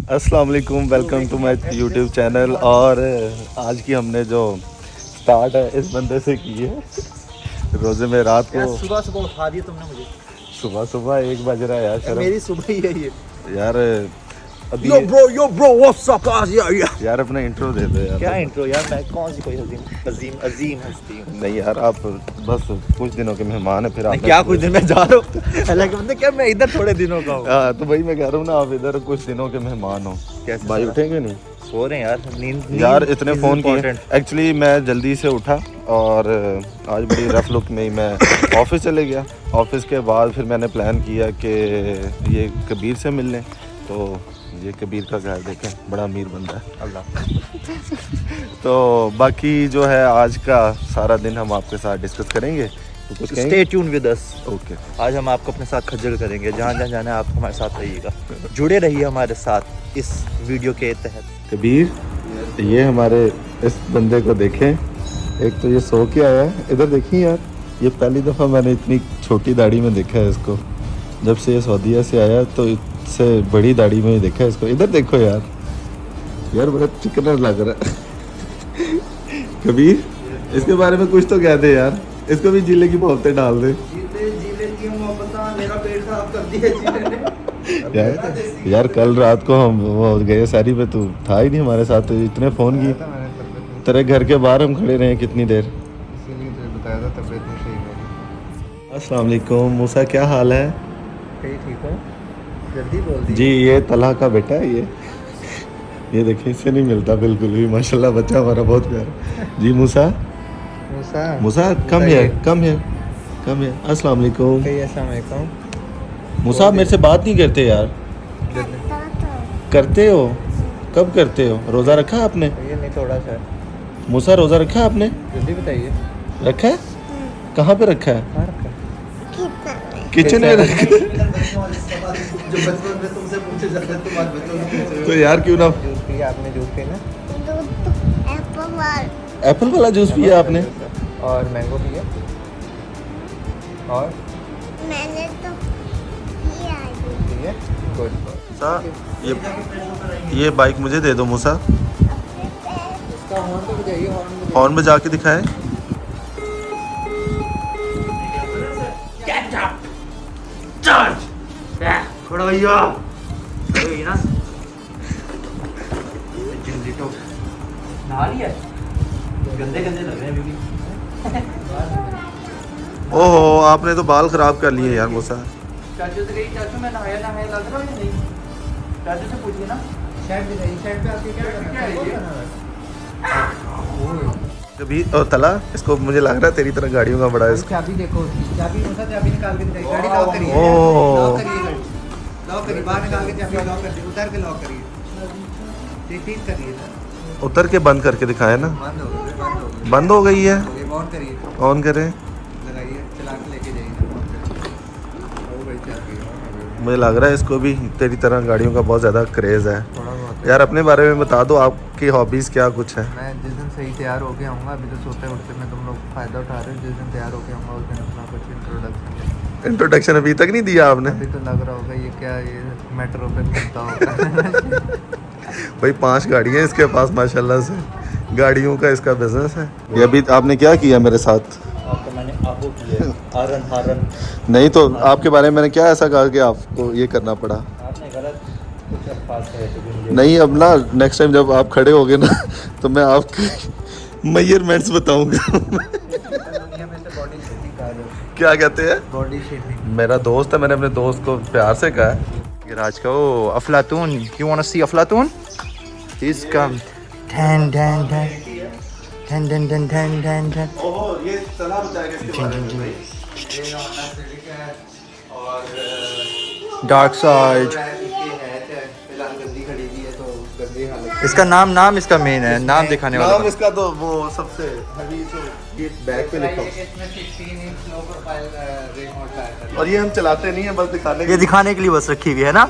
अस्सलाम वालेकुम, welcome to my YouTube channel. और आज की हमने जो स्टार्ट है इस बंदे से की है। रोज़े में रात को सुबह सुबह उठा दिया तुमने मुझे। सुबह 1 बज रहा है यार। शर्म मेरी सुबह ही है ये यार। अभी यो ब्रो व्हाट्स अप यार अपना इंट्रो दे दो यार। क्या इंट्रो यार, मैं कौन सी कोई अजीम हस्ती हूँ। नहीं यार, आप बस कुछ दिनों के मेहमान है। फिर आप क्या कुछ दिन में जा रहा हूँ हालांकि मतलब क्या मैं इधर थोड़े दिनों का हूँ। हाँ तो भाई मैं कह रहा हूँ ना, आप इधर कुछ दिनों के मेहमान हो। कैसे भाई उठेंगे नहीं? सो रहे हैं यार, नींद यार इतने is फ़ोन किए। important। एक्चुअली मैं जल्दी से उठा और आज बड़ी रफ लुक में ही मैं ऑफिस चले गया। ऑफिस के बाद फिर मैंने प्लान किया कि ये कबीर से मिल लें। तो ये कबीर का घर देखें, बड़ा अमीर बंदा है अल्लाह। तो बाकी जो है आज का सारा दिन हम आपके साथ डिस्कस करेंगे। तो कुछ कहेंगे? Stay tune with us. Okay. आज हम आपको अपने साथ खज्जल करेंगे। जहाँ जहाँ जाना है आप हमारे साथ रहिएगा, जुड़े रहिए हमारे साथ इस वीडियो के तहत। कबीर, ये हमारे इस बंदे को देखें। एक तो ये सो के आया है, इधर देखिए यार। ये पहली दफ़ा मैंने इतनी छोटी दाढ़ी में देखा है इसको। जब से ये सऊदीया से आया तो इससे बड़ी दाढ़ी में ही देखा है इसको। इधर देखो यार, यार बड़ा चिकना लग रहा है। कबीर, इसके बारे में कुछ तो कह दे यार। इसको भी जीले की मोहब्बतें डाल दे। जीले की मोहब्बत मेरा पेट खराब कर दिया जीले ने। यार कल रात को हम वो गए सारी पे, तू था ही नहीं हमारे साथ। तो इतने फ़ोन की तेरे घर के बाहर हम खड़े रहे कितनी देर। इसीलिए तो बताया था तबीयत नहीं सही मेरी। अस्सलाम वालेकुम मूसा, क्या हाल है? ठीक हो? जल्दी बोल दी जी ये तला का बेटा है ये देखिए, इससे नहीं मिलता बिल्कुल भी। माशाल्लाह बच्चा हमारा बहुत प्यारा। जी मूसा, मूसा कम है। अस्सलाम वालेकुम। मूसा आप मेरे से बात नहीं करते यार। करते हो? कब करते हो? रोज़ा रखा आपने? ये नहीं थोड़ा सा मूसा रोज़ा रखा आपने? जल्दी बताइए। रखा है? कहाँ पे रखा है? कहाँ रखा? किचन में रखा है। जो बचपन में तुमसे पूछे जाते तुम आज बच्चों से पूछ रहे हो। तो यार क्यों ना जूस पिया आपने? जूस पिया ना? एप्पल वाला जूस पिया आपने? और मैंगो पिया? और मैंने तो किया है। पिया? गुड। ये बाइक मुझे दे दो मूसा। इसका हॉर्न तो बजाइए, हॉर्न में जाके दिखाए। खड़ा भैया ना। जिंदगी तो नहा लिया, गंदे गंदे लग रहे हैं अभी भी। ओहो, आपने तो बाल खराब कर लिए यार मूसा। चाचू से कही, चाचू मैं नहाया लग रहा हूँ या नहीं? चाचू से पूछिए ना। शर्ट दिखाइए, शर्ट पे आपके क्या करना है? कभी तला इसको मुझे लग रहा है तेरी तरह गाड़ियों का बड़ा है इसको। चाबी देखो, चाबी चाबी निकाल के दिखाइए। गाड़ी लॉक करिए, ओह। लॉक करिए गाड़ी, लॉक करिए, बाहर निकाल के चाबी लॉक कर दीजिए, उतार के लॉक करिए, ठीक करिए ना। उतर के बंद करके दिखाए ना। बंद हो गई, बंद हो गई है। ऑन करिए, ऑन करें। लगाइए, चला के लेके जाइए। ओ भाई चाबी मुझे लग रहा है इसको भी तेरी तरह गाड़ियों का बहुत ज़्यादा क्रेज़ है। थोड़ा बहुत। यार अपने बारे में बता दो, आपकी हॉबीज़ क्या कुछ है? मैं जिस दिन सही तैयार होके आऊँगा, अभी तो सोते उठते में तुम लोग फ़ायदा उठा रहे हो। जिस दिन तैयार होके आऊँगा उस दिन अपना कुछ इंट्रोडक्शन अभी तक नहीं दिया आपने? अभी तो लग रहा होगा ये क्या, ये मेट्रो पे घूमता होगा। भाई 5 गाड़ियाँ इसके पास माशाल्लाह से। गाड़ियों का इसका बिजनेस है। ये अभी आपने क्या किया मेरे साथ? आपको मैंने आहो किया, हारन नहीं तो आपके बारे में मैंने क्या ऐसा कहा कि आपको ये करना पड़ा? आपने गलत कुछ अल्फाज कहे थे जो मुझे नहीं, अब ना नेक्स्ट टाइम जब आप खड़े होगे ना तो मैं आपके मेजरमेंट्स बताऊंगा। क्या कहते हैं? Body shaping. मेरा दोस्त है, मैंने अपने दोस्त को प्यार से कहा है। ये राज का वो अफलातून, यू वांट टू सी अफलातून? ही इज कम ठन ठन ठन ठन ठन ठन ठन ठन ठन। ओहो, ये तला बताएगा इसके बारे में भाई। Dark side. इसका नाम इसका मेन है, नाम दिखाने वाला। नाम इसका तो वो सबसे हैवी जो ये बैक पे लिखा और ये हम चलाते नहीं है, बस दिखाने ये दिखाने के लिए बस रखी हुई है ना।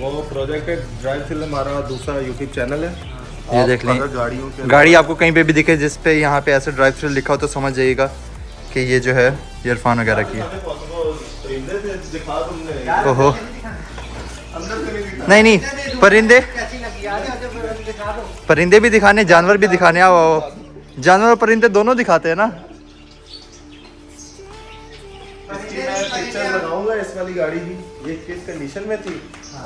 वो प्रोजेक्ट है ड्राइव फिल्म, हमारा दूसरा यूट्यूब चैनल है। ये देख लें, गाड़ियों के गाड़ी आपको कहीं पे भी दिखे जिस पे यहाँ पे ऐसे ड्राइव थ्रू लिखा हो तो समझ जाइएगा कि ये जो है इयरफोन वगैरह की है। दिखा तुमने ओहो नहीं परिंदे परिंदे भी दिखाने, जानवर भी दिखाने। आओ आओ, जानवर और परिंदे दोनों दिखाते हैं ना। इसकी मैं पिक्चर लगाऊंगा इस वाली गाड़ी की, ये किस कंडीशन में थी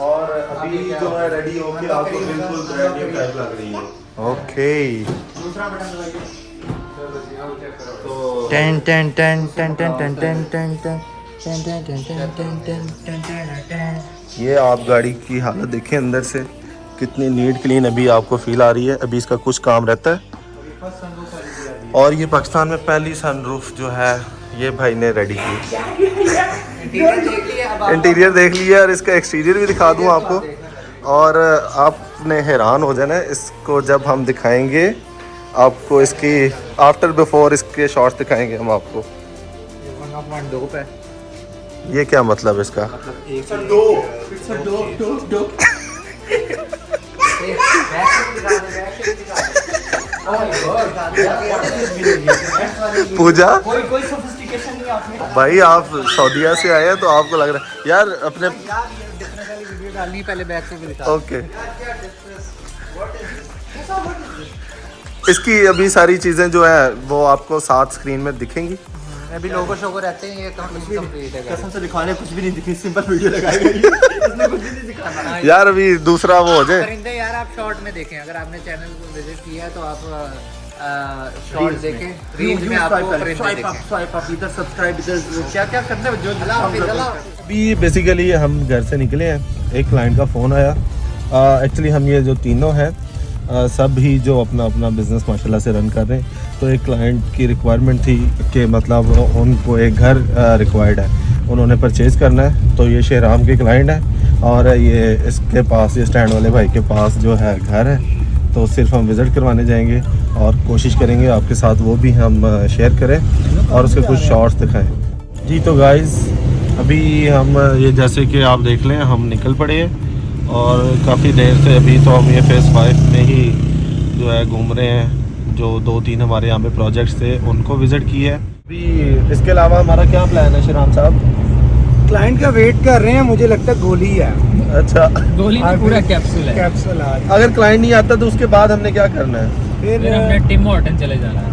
और अभी जो है रेडी होके आपको बिल्कुल ब्रांड न्यू टाइप लग रही है। ओके दूसरा बटन दबाइए। तो ten ten ten ten ten ten ten ten ten. ये आप गाड़ी की हालत देखें अंदर से कितनी नीट क्लीन अभी आपको फील आ रही है। अभी इसका कुछ काम रहता है। और ये पाकिस्तान में पहली सनरूफ जो है ये भाई ने रेडी की। इंटीरियर देख लिया और इसका एक्सटीरियर भी दिखा दूं आपको, और आपने हैरान हो जाना इसको जब हम दिखाएंगे आपको। इसकी आफ्टर बिफोर इसके शॉट्स दिखाएंगे हम आपको। 1.2 पे ये क्या मतलब इसका? पूजा कोई सोफिस्टिकेशन नहीं आपने। भाई आप सऊदीया से आए हैं तो आपको लग रहा है यार अपने वीडियो डालनी पहले बैक से भी दिखा। ओके। इसकी अभी सारी चीज़ें जो है वो आपको साथ स्क्रीन में दिखेंगी। अभी लोगो शोगो रहते हैं, ये कंप्लीट है। कसम से दिखाने कुछ भी नहीं दिखी, सिंपल वीडियो लगाई गई है। इसमें कुछ भी नहीं दिखाना। यार अभी दूसरा वो हो जाए। परिंदे यार आप शॉर्ट में देखें, अगर आपने चैनल को विजिट किया है तो आप शॉर्ट देखें, रील्स में आपको परिंदे देखें। स्वाइप अप, इधर सब्सक्राइब, इधर क्या करते हैं जो अभी बेसिकली हम घर से निकले हैं, एक क्लाइंट का फ़ोन आया। एक्चुअली हम ये जो तीनों हैं सब ही जो अपना अपना बिज़नेस माशाल्लाह से रन कर रहे हैं। तो एक क्लाइंट की रिक्वायरमेंट थी कि मतलब उनको एक घर रिक्वायर्ड है, उन्होंने परचेज़ करना है। तो ये शेराम के क्लाइंट है और ये इसके पास, ये स्टैंड वाले भाई के पास जो है घर है। तो सिर्फ हम विज़िट करवाने जाएंगे और कोशिश करेंगे आपके साथ वो भी हम शेयर करें और उसके कुछ शॉट्स दिखाएं। जी तो गाइज़ अभी हम ये जैसे कि आप देख लें हम निकल पड़े हैं और काफ़ी देर से अभी तो हम ये फेज़ 5 में ही जो है घूम रहे हैं। जो 2-3 हमारे यहाँ पे प्रोजेक्ट्स थे उनको विज़िट किया है। अभी इसके अलावा हमारा क्या प्लान है शेराम साहब? क्लाइंट का वेट कर रहे हैं, मुझे लगता है गोली है। अच्छा, गोली में पूरा कैप्सूल है। कैप्सूल आज अगर क्लाइंट नहीं आता तो उसके बाद हमने क्या करना है? फिर हमने टिम हॉर्टन चले जाना है।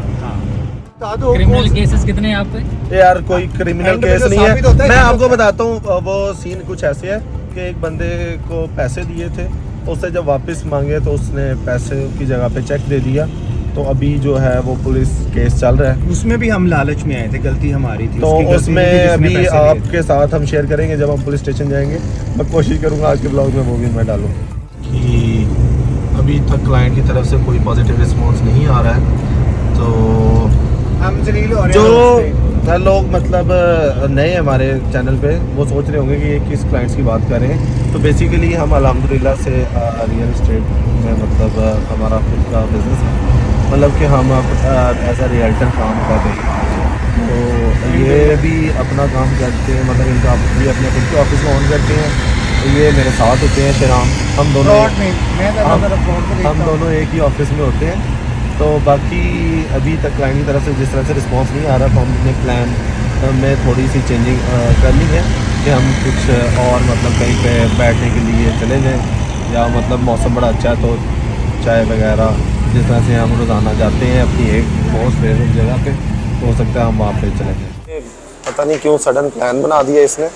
क्रिमिनल केसेस कितने हैं आप पे? यार कोई क्रिमिनल एंड में केस जो नहीं साबित होता है। है मैं कि आपको बताता हूँ वो सीन कुछ ऐसे है कि एक बंदे को पैसे दिए थे, उससे जब वापस मांगे तो उसने पैसे की जगह पे चेक दे दिया। तो अभी जो है वो पुलिस केस चल रहा है। उसमें भी हम लालच में आए थे, गलती हमारी थी। तो उसकी गलती उसमें थी जिसने अभी पैसे दिए थे। आपके साथ हम शेयर करेंगे जब हम पुलिस स्टेशन जाएंगे। मैं कोशिश करूँगा आज के ब्लॉग में वो भी मैं डालूँ। कि अभी तक क्लाइंट की तरफ से कोई पॉजिटिव रिस्पॉन्स नहीं आ रहा है। तो हम जलील हो रहे जो हैं। लोग मतलब नए हमारे चैनल पे वो सोच रहे होंगे कि ये किस क्लाइंट्स की बात कर रहे हैं। तो बेसिकली हम अल्हम्दुलिल्लाह से रियल इस्टेट में मतलब हमारा खुद का बिज़नेस है, मतलब कि हम एज अ रियल्टर काम कर रहे हैं। तो ये भी अपना काम करते हैं, मतलब इनका ये अपने खुद के ऑफिस में ऑन करते हैं। तो ये मेरे साथ होते हैं शेराम, हम दोनों एक ही ऑफिस में होते हैं। तो बाकी अभी तक क्लाइंट की तरफ से जिस तरह से रिस्पांस नहीं आ रहा, तो हमने प्लान में थोड़ी सी चेंजिंग कर ली है कि हम कुछ और मतलब कहीं पे बैठने के लिए चले जाएं, या मतलब मौसम बड़ा अच्छा है तो चाय वगैरह जिस तरह से हम रोज़ाना जाते हैं अपनी एक बहुत फेवरेट जगह पे, तो हो सकता है हम वहाँ पे चले जाएँ। पता नहीं क्यों सडन प्लान बना दिया इसने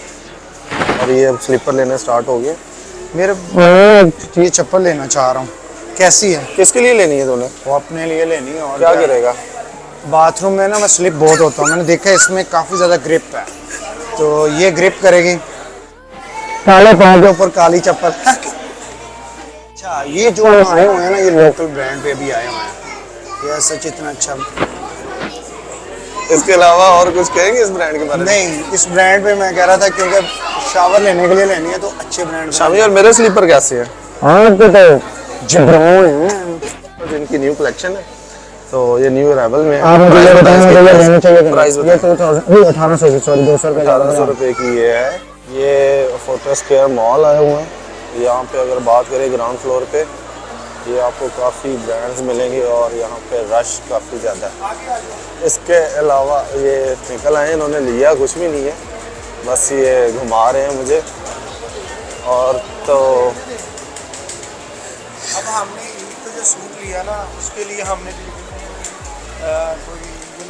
और ये अब स्लीपर लेना स्टार्ट हो गया। मेरे ये चप्पल लेना चाह रहा हूँ, कैसी है? किसके लिए लेनी है तूने? वो अपने लिए लेनी है। और क्या करेगा? बाथरूम में ना मैं स्लिप बहुत होता हूँ, मैंने देखा इसमें काफ़ी ज़्यादा ग्रिप है, तो ये ग्रिप करेगी। काले पाँव के ऊपर काली चप्पल। अच्छा, ये जो आए हुए हैं ना, ये लोकल ब्रांड पे भी आए हुए हैं। ये सच इतना अच्छा इसके अलावा और कुछ कहेंगे इस ब्रांड के बारे में? नहीं, इस ब्रांड पे मैं कह रहा था क्योंकि शावर लेने के लिए लेनी है तो अच्छे ब्रांड। शामी और मेरे स्लीपर कैसे है? हाँ तो जिनकी न्यू कलेक्शन है, तो ये न्यू अराइवल में आप मुझे ये बताएं, मुझे ये लेनी चाहिए। प्राइस ये 1800 सॉरी 200 रुपये 1800 रुपये की ये है। ये फोर्ट्रेस केयर मॉल आए हुए हैं। यहाँ पे अगर बात करें ग्राउंड फ्लोर पे, ये आपको काफ़ी ब्रांड्स मिलेंगे और यहाँ पे रश काफ़ी ज़्यादा है। इसके अलावा ये निकल आए, इन्होंने लिया कुछ भी नहीं है, बस ये घुमा रहे हैं मुझे। और तो अब हमने ईद का जो सूट लिया ना, उसके लिए हमने कोई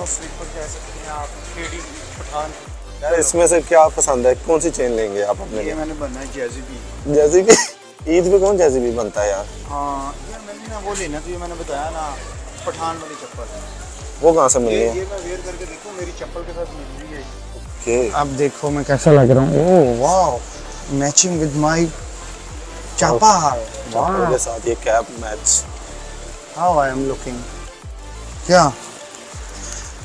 स्लीपर कह सकते हैं आप, केडी पठान। यार इसमें से क्या पसंद है, कौन सी चेन लेंगे आप अपने लिए? मैंने बनना है जैज़ी जैज़ी ईद में कौन जैज़ी बनता है यार? हाँ यार, मैंने ना वो लेना तो ये मैंने बताया ना, पठान वाली चप्पल। वो कहाँ से मिलनी है? ये मैं वेयर करके देखूं, मेरी चप्पल के साथ मिल रही है। ओके, अब देखो मैं कैसा लग रहा हूँ। Oh wow, matching with my चापा के साथ ये cap match. How I am looking. क्या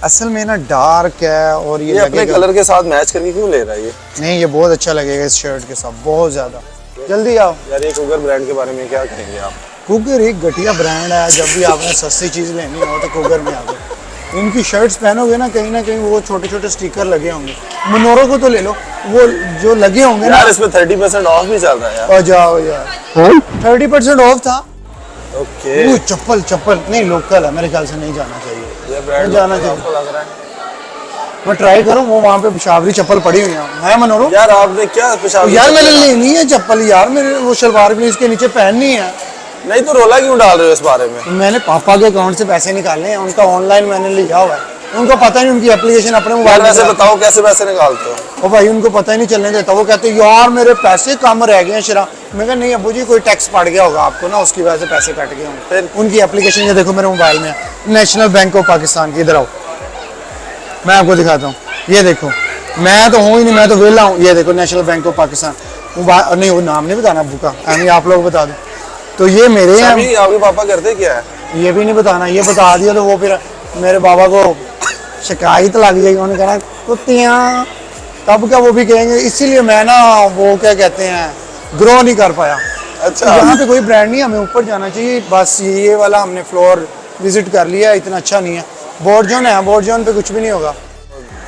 असल में ना डार्क है और ये अपने कलर के साथ मैच करके क्यों ले रहा है ये? नहीं, ये बहुत अच्छा लगेगा इस शर्ट के साथ, बहुत ज्यादा। जल्दी आओ यार। ये कुगर ब्रांड के बारे में क्या कहेंगे आप? कुगर एक घटिया ब्रांड है। जब भी आपने सस्ती चीज लेनी हो तो कुगर में आ जाओ। इनकी शर्ट्स पहनोगे ना कहीं वो छोटे छोटे स्टिकर लगे होंगे। मनोरो को तो ले लो, वो जो लगे होंगे ना। यार इसमें 30% ऑफ भी चल रहा है यार। आ जाओ यार, 30% ऑफ था। ओके, वो चप्पल नहीं लोकल है, मेरे ख्याल से नहीं जाना चाहिए। ये ब्रांड जाना चाहिए, लग रहा है। मैं ट्राई करूं, वो वहां पे पेशावरी चप्पल पड़ी हुई है मनोरो। यार आपने क्या पेशावरी? यार मैंने लेनी है चप्पल यार, मेरे वो शलवार भी इसके नीचे पहननी है। नहीं तो रोला क्यों डाल रहे हो इस बारे में? मैंने पापा के अकाउंट से पैसे निकालने हैं, उनका ऑनलाइन मैंने लिया हुआ है। उनको पता नहीं, उनकी एप्लीकेशन अपने मोबाइल में। वैसे बताओ कैसे पैसे निकालते हो? ओ भाई उनको पता ही नहीं चलने देता। वो कहते यार मेरे पैसे कम रह गए हैं शरा। मैं कहा नहीं अब्बू जी, कोई टैक्स पड़ गया होगा आपको ना, उसकी वजह से पैसे कट गए होंगे। फिर उनकी एप्लीकेशन ये देखो मेरे मोबाइल में, नेशनल बैंक ऑफ पाकिस्तान की। इधर आओ, मैं आपको दिखाता हूँ। ये देखो, मैं तो हूँ ही नहीं, मैं तो वेला हूँ। ये देखो नेशनल बैंक ऑफ पाकिस्तान। नहीं वो नाम नहीं बताना अब्बू का, यानी आप लोग बता दो। तो ये मेरे हैं। आपके पापा करते क्या है? ये भी नहीं बताना, ये बता दिया तो वो फिर मेरे बाबा को शिकायत लग जाएगी। उन्होंने कहना कुत्तियाँ, तब क्या वो भी कहेंगे। इसीलिए मैं ना वो क्या कहते हैं, ग्रो नहीं कर पाया। अच्छा, यहाँ पे कोई ब्रांड नहीं, हमें ऊपर जाना चाहिए। बस ये वाला हमने फ्लोर विजिट कर लिया, इतना अच्छा नहीं है। बोर्ड जोन है, बोर्ड जोन पे कुछ भी नहीं होगा।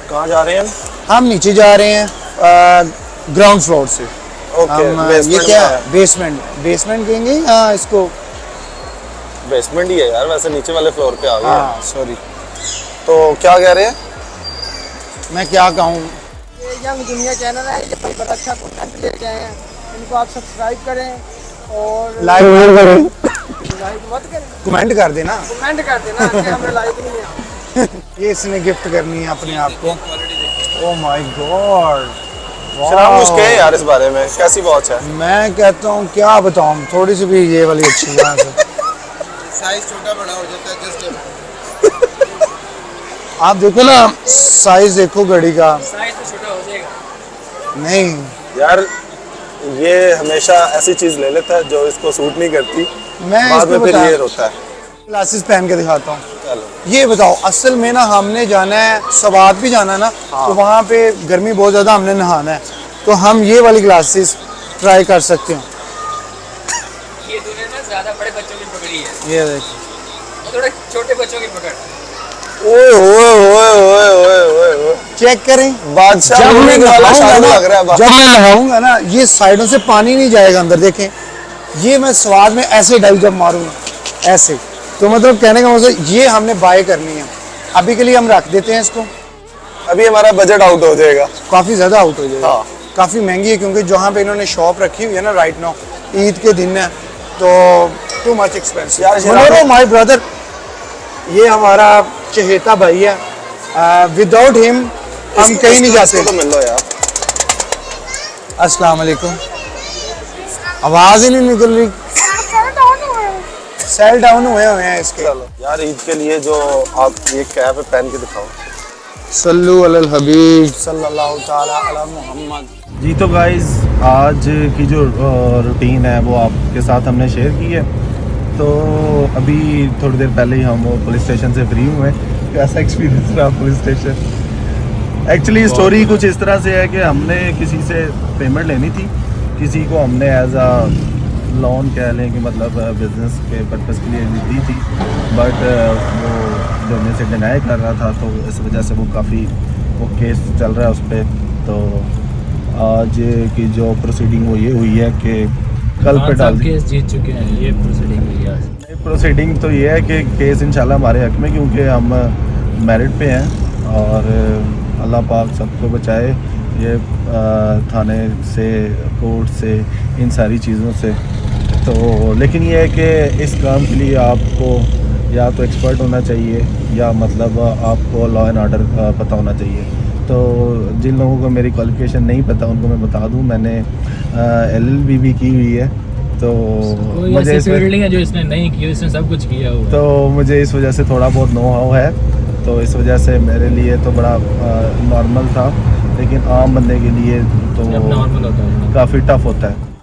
कहाँ जा रहे हैं हम नीचे जा रहे हैं ग्राउंड फ्लोर से। ये क्या है? बेसमेंट कहेंगे इसको। बेसमेंट ही है यार, वैसे नीचे वाले फ्लोर पे आ गए। हाँ सॉरी। तो क्या कह रहे हैं? मैं क्या कहूँ, ये यंग दुनिया चैनल है, ये बड़ा अच्छा कंटेंट लेके आए हैं। इनको आप सब्सक्राइब करें और लाइक करें, लाइक मत करें, कमेंट कर देना, कमेंट कर देना कि हमें लाइक नहीं है। ये इसने गिफ्ट करनी है अपने आप को। ओह माय गॉड, शराब मुझे कहे यार इस बारे में, कैसी वॉच है? मैं कहता हूँ क्या बताऊँ, थोड़ी सी भी ये वाली अच्छी है। साइज छोटा बड़ा हो जाता है, जस्ट आप देखो ना साइज, देखो घड़ी का साइज तो छोटा हो जाएगा। नहीं यार, ये हमेशा ऐसी चीज ले लेता है जो इसको सूट नहीं करती। मैं बाद में फिर ये होता है। ग्लासेस पहन के दिखाता हूँ। ये बताओ, असल में ना हमने जाना है सवाद भी जाना है ना। हाँ। तो वहाँ पे गर्मी बहुत ज़्यादा, हमने नहाना है, तो हम ये वाली ग्लासेस ट्राई कर सकते हैं। ये तूने ना ज़्यादा बड़े बच्चों की पकड़ी है। ये देखो, थोड़े छोटे बच्चों की पकड़। ओए ओए ओए ओए ओए ओए, चेक करें बादशाह। जब मैं नहाऊंगा ना, ये साइडों से पानी नहीं जाएगा अंदर। देखें, ये मैं स्वाद में ऐसे डाइव जब मारूंगा ऐसे, तो मतलब कहने का मतलब ये हमने बाय करनी है। अभी के लिए हम रख देते हैं इसको, अभी हमारा बजट आउट हो जाएगा, काफ़ी ज़्यादा आउट हो जाएगा। हाँ। काफ़ी महंगी है, क्योंकि जहाँ पे इन्होंने शॉप रखी हुई है ना राइट नाउ, ईद के दिन है, तो too much expensive. My brother, ये हमारा चहेता भाई है, विदाउट हिम हम कहीं नहीं जाते। तो मिल लो यार। अस्सलाम वालेकुम। आवाज़ ही नहीं निकल रही। सेल डाउन हुए हैं इसके। यार ईद के लिए जो आप ये कैप पहन के दिखाओ। सल्लु अलल हबीब सल्लल्लाहु ताला अला मुहम्मद। जी तो गाइस, आज की जो रूटीन है वो आपके साथ हमने शेयर की है। तो अभी थोड़ी देर पहले ही हम वो पुलिस स्टेशन से फ्री हुए। कैसा एक्सपीरियंस रहा पुलिस स्टेशन? एक्चुअली स्टोरी कुछ इस तरह से है कि हमने किसी से पेमेंट लेनी थी, किसी को हमने एज अ लोन कह लें कि मतलब बिजनेस के पर्पज़ के लिए दी थी, बट वो जो मेरे से डिनाई कर रहा था, तो इस वजह से वो काफ़ी वो केस चल रहा है उस पर। तो आज की जो प्रोसीडिंग वो ये हुई है कि कल पे डाल केस जीत चुके हैं, ये प्रोसीडिंग हुई है आज। प्रोसीडिंग तो ये है कि केस इंशाल्लाह हमारे हक में, क्योंकि हम मेरिट पे हैं और अल्लाह पाक सबको बचाए। ये थाने से, कोर्ट से, इन सारी चीज़ों से। तो लेकिन ये है कि इस काम के लिए आपको या तो एक्सपर्ट होना चाहिए या मतलब आपको लॉ एंड ऑर्डर पता होना चाहिए। तो जिन लोगों को मेरी क्वालिफिकेशन नहीं पता उनको मैं बता दूं, मैंने LLB भी की हुई है। तो मुझे ऐसी फील्डिंग है जो इसने नहीं की, इसने सब कुछ किया हुआ है। तो मुझे इस वजह से थोड़ा बहुत नो हाउ है, तो इस वजह से मेरे लिए तो बड़ा नॉर्मल था, लेकिन आम बंदे के लिए तो नॉर्मल होता है। काफ़ी टफ होता है।